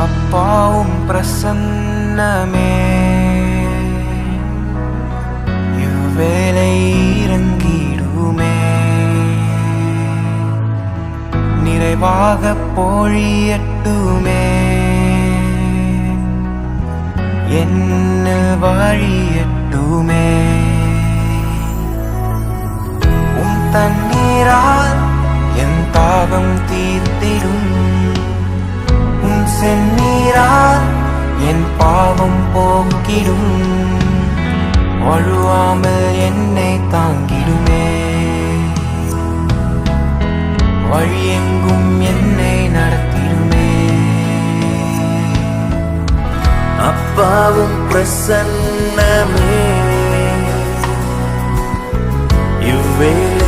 அப்பாவும் பிரசன்னமே இவ்வேளை இறங்கிடுமே. நிறைவாக பொழியட்டுமே, என்னில் வழியட்டுமே. உம் தண்ணீரால் என் தாகம் தீர்த்திடும், உம் செந்நீரால் என் பாவம் போக்கிடும். வழுவாமல் என்னை தாங்கிடுமே, வழியெங்கும் என்னை நடத்திடுமே. அப்பாவும் பிரசன்னமே இவ்வேளை